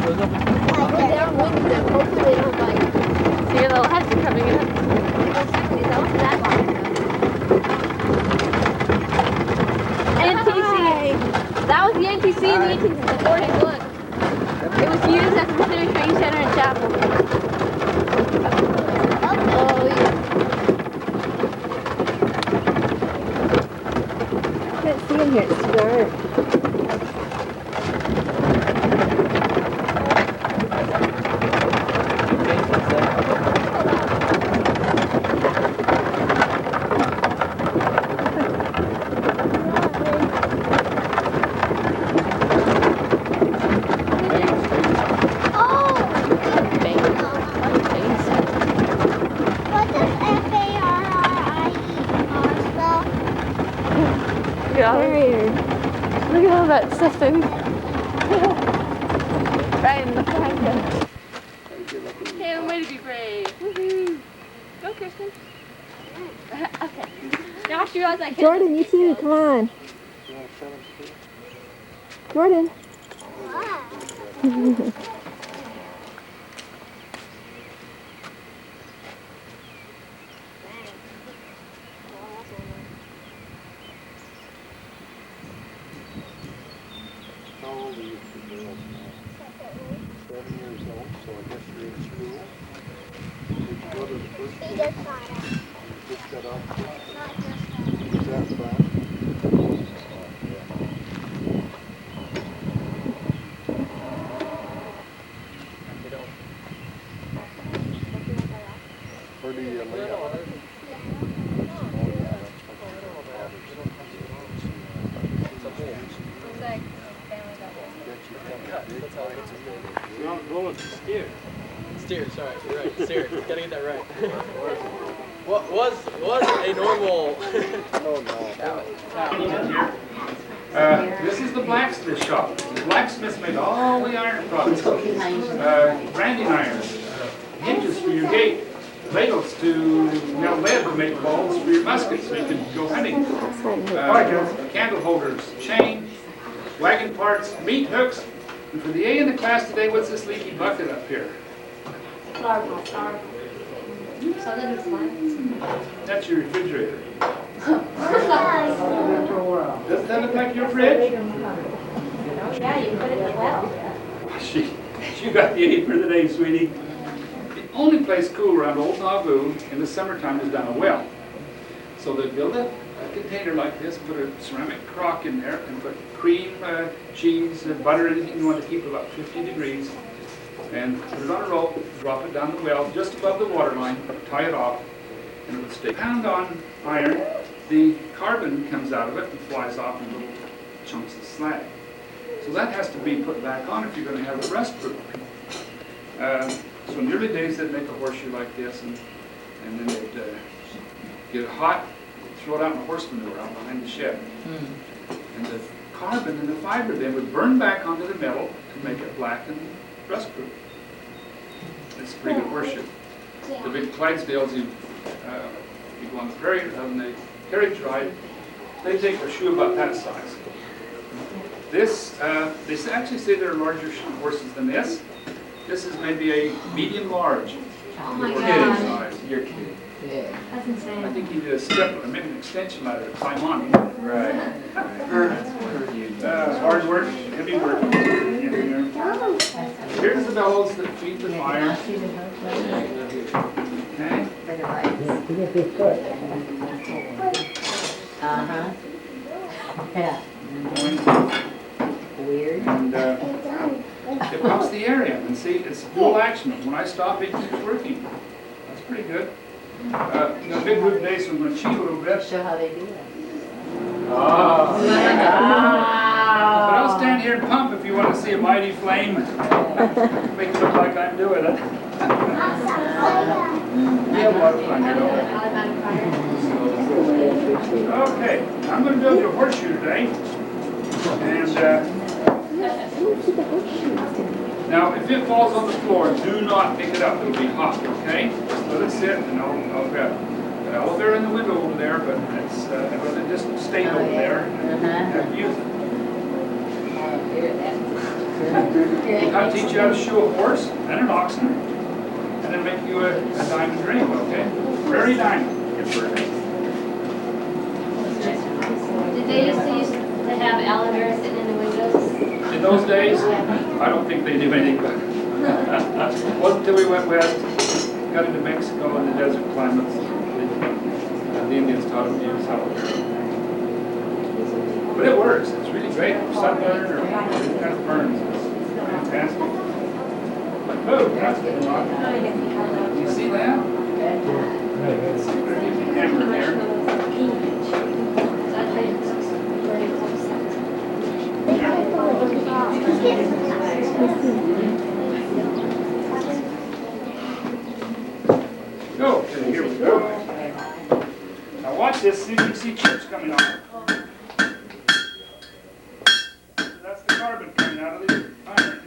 downwind them. Hopefully they don't bite. See, your little heads are coming in. That wasn't that long ago. NTC. That was the NTC in the 1840s. Look. It was used as a military training center and chapel. Oh, yeah. I can't see in here. It's too dark. Look at all that stuff in right in the front. Hey, I'm ready to be brave. Woohoo! Go, Kristen. Okay. Now I realize I can't. Jordan, you too. Come on. Jordan. How old are you girls now? 7 years old, so I guess you're in school. Did you go to the first grade? You just got off first grade? Is that fun? Where do you live? Steer, sorry, you're right. Steer, gotta get that right. What was a normal? This is the blacksmith shop. The blacksmiths make all the iron products. Branding irons, hinges for your gate, ladles to melt lead to make balls for your muskets so you can go hunting. Candle holders, chain, wagon parts, meat hooks. And for the A in the class today, what's this leaky bucket up here? That's your refrigerator. Doesn't that look like your fridge? Yeah, you put it in the well. She got the A for the day, sweetie. The only place cool around Old Nauvoo in the summertime is down a well. So they build a container like this, put a ceramic crock in there, and put cream, cheese, butter, anything you want to keep about 50 degrees, and put it on a rope, drop it down the well just above the water line, tie it off, and it would stay. Pound on iron, the carbon comes out of it and flies off in little chunks of slag. So that has to be put back on if you're going to have it rust proof. So in the early days they'd make a horseshoe like this, and then they'd get it hot, throw it out in the horse manure out behind the shed. And the carbon and the fiber then would burn back onto the metal to make it black and rust proof. It's a pretty good horseshoe. The big Clydesdales, people on the prairie, on the carriage ride, they take a shoe about that size. This, they actually say there are larger horses than this. This is maybe a medium large. Oh my God. You're kidding. That's I insane. think you need a step, or maybe an extension ladder to climb on. Right. Hard work, heavy work. Here's the bellows that feed the fire. Okay. Yeah. Weird. And it pumps the air in, and see, it's full action. When I stop, it keeps working. That's pretty good. The big root base, I'm going to cheat a little bit. Show how they do it. Ah. But I'll stand here and pump if you want to see a mighty flame. Make it look like I'm doing it. We have a lot of fun here, don't we? Okay, I'm going to build you a horseshoe today. And now, if it falls on the floor, do not pick it up. It'll be hot, okay? Just let it sit, and I'll grab it. The elevator in the window over there, but it's just stay over there and use it. I'll teach you how to shoe a horse and an oxen, and then make you a diamond ring, okay? Prairie diamond. Get burning. Did they used to have aloe vera sitting in the windows? In those days, I don't think they knew anything about it. Wasn't until we went west, got into Mexico and the desert climates, the Indians taught them to use aloe vera. But it works. It's really great for sunburn or any kind of burns. It's fantastic. Oh, that's good. You see that? Hammer there. Okay, here we go. Now watch this, see if you can see chips coming off. That's the carbon coming out of the iron.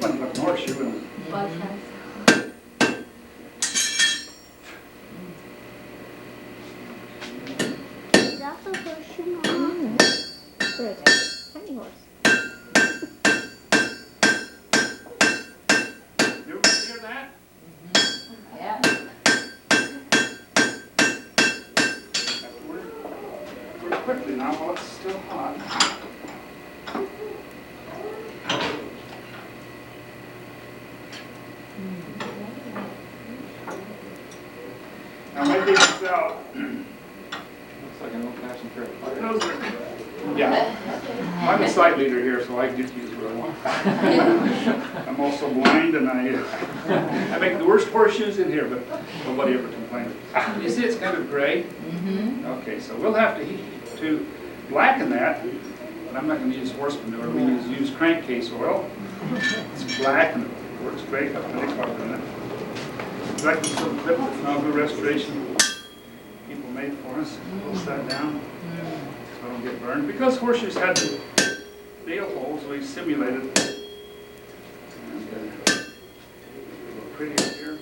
Fun like an horseshoe, isn't it? Good. Tiny horse. You hear that? Yeah. Work quickly now while it's still hot. Now my dig this out. Looks like an old-fashioned trick. Those are, yeah. I'm a site leader here, so I get to use what I want. I'm also blind, and I make the worst horseshoes in here, but nobody ever complains. You see, it's kind of gray. Okay, so we'll have to blacken that, but I'm not going to use horse manure. We use crankcase oil. It's black and it works great. I've been in it. Like this little clip that Nauvoo Restoration people made for us. Close that down so I don't get burned. Because horseshoes had the nail holes, we simulated. And a little pretty up here.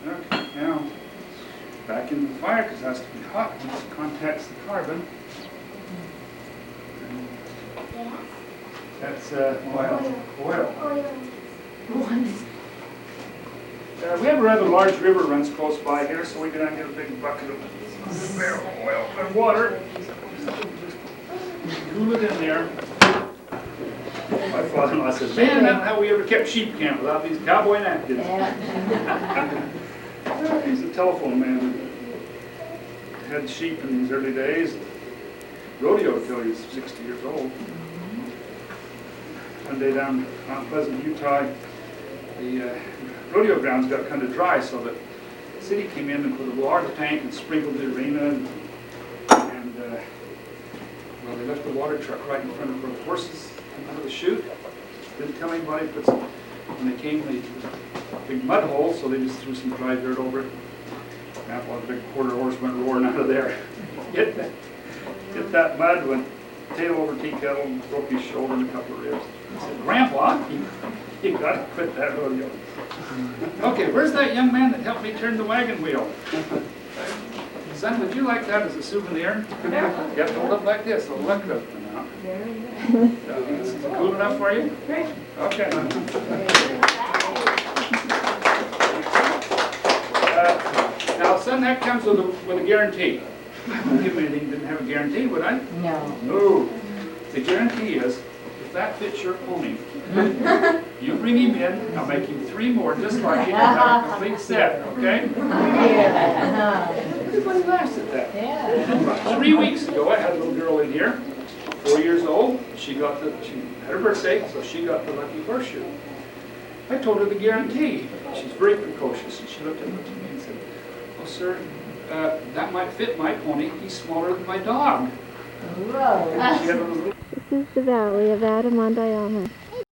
Okay, now back in the fire because it has to be hot once it contacts the carbon. That's oil. We have a rather large river runs close by here, so we're going to get a big bucket of barrel oil and water. Cool it in there. My father-in-law says, "Man, that's how we ever kept sheep camp without these cowboy napkins." He's a telephone man who had sheep in these early days. Rodeo until he was 60 years old. One day down Mount Pleasant, Utah, the rodeo grounds got kind of dry, so that the city came in and put a water tank and sprinkled the arena, and well, they left the water truck right in front of where the horses came out of the chute. Didn't tell anybody, but when they came, they big mud hole, so they just threw some dry dirt over it. That one big quarter horse went roaring out of there. Hit that mud, went tail over tea kettle, and broke his shoulder and a couple of ribs. I said, "Grandpa, you got to quit that rodeo." Okay, where's that young man that helped me turn the wagon wheel? Son, would you like that as a souvenir? Yeah. You have to hold up like this, so look up now. Is it cool enough for you? Okay. Now, son, that comes with a guarantee. I wouldn't give him anything that didn't have a guarantee, would I? No. No. The guarantee is, if that fits your pony, you bring him in, I'll make him 3 more just like it, and have a complete set, okay? Everybody laughs at that. Yeah. About 3 weeks ago, I had a little girl in here, 4 years old. She had her birthday, so she got the lucky horseshoe. I told her the guarantee. She's very precocious, and she looked at me and said, "Oh, sir, that might fit my pony. He's smaller than my dog." Whoa. She had a little This is the valley of Adam on Diana.